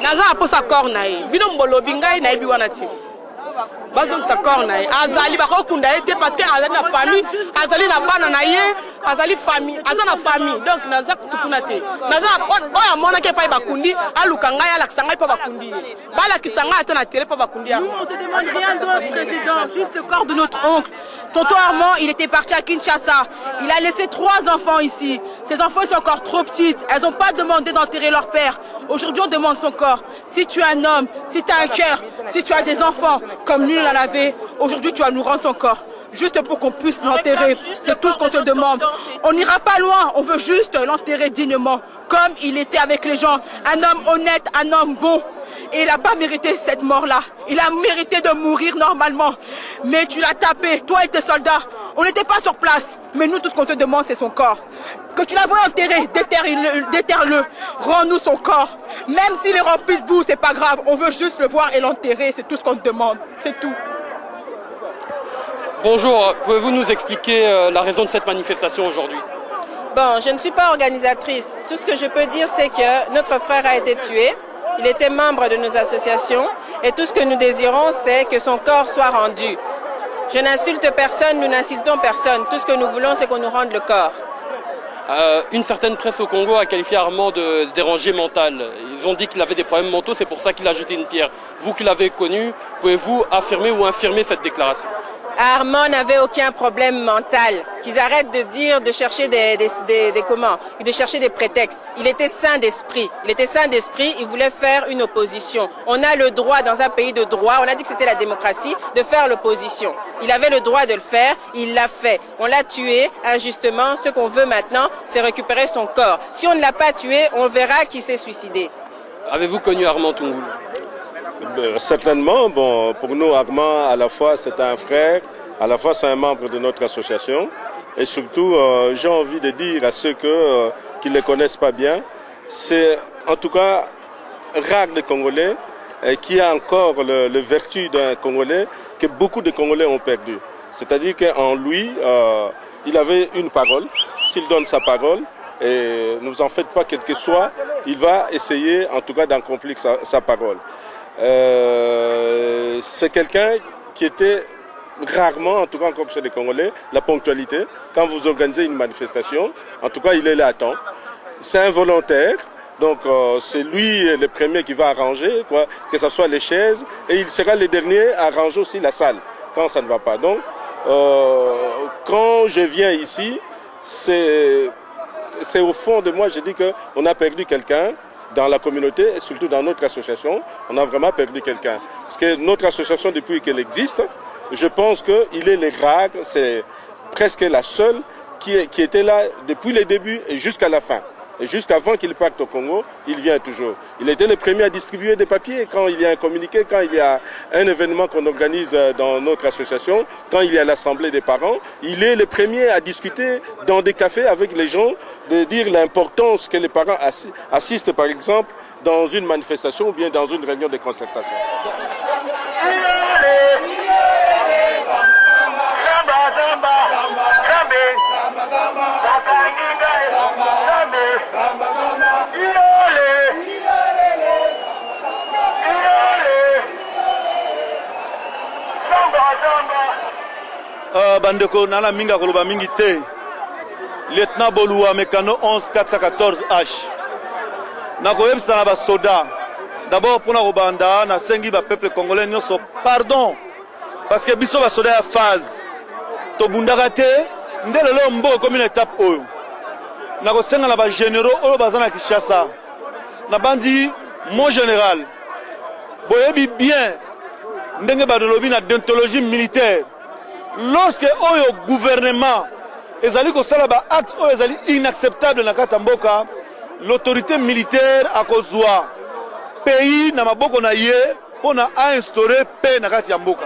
naza posa cornae bino mbolo bingai na biwanati bazong sa cornae azali bakokunda ete parce que azali na famille azali na bana na ye azali famille azana famille donc naza kutuna te naza oya mona ke pa bakundi aluka ngai ala kisanga pa bakundi bala kisanga ata na télé pa bakundi. Nous on te demande rien d'autre, président, juste le corps de notre oncle. Tonton Armand, il était parti à Kinshasa. Il a laissé 3 enfants ici. Ces enfants sont encore trop petites. Elles n'ont pas demandé d'enterrer leur père. Aujourd'hui, on demande son corps. Si tu es un homme, si tu as un cœur, si tu as des enfants, comme lui, il en avait, aujourd'hui, tu vas nous rendre son corps. Juste pour qu'on puisse l'enterrer. C'est tout ce qu'on te demande. On n'ira pas loin. On veut juste l'enterrer dignement. Comme il était avec les gens. Un homme honnête, un homme bon. Et il n'a pas mérité cette mort-là. Il a mérité de mourir normalement. Mais tu l'as tapé, toi et tes soldats. On n'était pas sur place. Mais nous, tout ce qu'on te demande, c'est son corps. Que tu l'as voulu enterrer, déterre-le. Rends-nous son corps. Même s'il est rempli de boue, c'est pas grave. On veut juste le voir et l'enterrer. C'est tout ce qu'on te demande. C'est tout. Bonjour, pouvez-vous nous expliquer la raison de cette manifestation aujourd'hui? Bon, je ne suis pas organisatrice. Tout ce que je peux dire, c'est que notre frère a été tué. Il était membre de nos associations et tout ce que nous désirons, c'est que son corps soit rendu. Je n'insulte personne, nous n'insultons personne. Tout ce que nous voulons, c'est qu'on nous rende le corps. Une certaine presse au Congo a qualifié Armand de dérangé mental. Ils ont dit qu'il avait des problèmes mentaux, c'est pour ça qu'il a jeté une pierre. Vous qui l'avez connu, pouvez-vous affirmer ou infirmer cette déclaration? Armand n'avait aucun problème mental. Qu'ils arrêtent de dire, de chercher de chercher des prétextes. Il était sain d'esprit. Il était sain d'esprit, il voulait faire une opposition. On a le droit, dans un pays de droit, on a dit que c'était la démocratie, de faire l'opposition. Il avait le droit de le faire, il l'a fait. On l'a tué injustement. Ce qu'on veut maintenant, c'est récupérer son corps. Si on ne l'a pas tué, on verra qu'il s'est suicidé. Avez-vous connu Armand Tungulu? Certainement, bon, pour nous, Armand, à la fois c'est un frère, à la fois c'est un membre de notre association. Et surtout, j'ai envie de dire à ceux qui ne le connaissent pas bien, c'est en tout cas rare des Congolais qui a encore le vertu d'un Congolais que beaucoup de Congolais ont perdu. C'est-à-dire qu'en lui, il avait une parole. S'il donne sa parole, et ne vous en faites pas quel que soit, il va essayer en tout cas d'accomplir sa parole. C'est quelqu'un qui était rarement, en tout cas comme chez les Congolais, la ponctualité. Quand vous organisez une manifestation, en tout cas il est là à temps. C'est un volontaire, donc c'est lui le premier qui va arranger, quoi, que ce soit les chaises, et il sera le dernier à arranger aussi la salle, quand ça ne va pas. Donc quand je viens ici, c'est au fond de moi, je dis qu'on a perdu quelqu'un. Dans la communauté et surtout dans notre association, on a vraiment perdu quelqu'un. Parce que notre association, depuis qu'elle existe, je pense qu'il est le rare, c'est presque la seule qui était là depuis le début et jusqu'à la fin. Et jusqu'avant qu'il parte au Congo, il vient toujours. Il était le premier à distribuer des papiers quand il y a un communiqué, quand il y a un événement qu'on organise dans notre association, quand il y a l'assemblée des parents. Il est le premier à discuter dans des cafés avec les gens, de dire l'importance que les parents assistent par exemple dans une manifestation ou bien dans une réunion de concertation. Bandeko nana minga koloba mingi te. Lieutenant Boluwa Mekano 11414H. Nakoyebisa na ba soda. D'abord pour na robanda na sengi ba peuple congolais nyonso pardon parce que biso ba soda ya phase. To bundaka te ndelelo mbo comme une étape oyo. Nakosenga na ba généraux oyo bazana Kinshasa. Na bandi mon général. Boyebi bien ndenge ba lobi na déontologie militaire. Lorsque oyo gouvernement ezali kosala ba acte oyo ezali inacceptable na kata mboka, l'autorité militaire akozwa pays na maboko na ye pona a instaurer paix na kati ya mboka.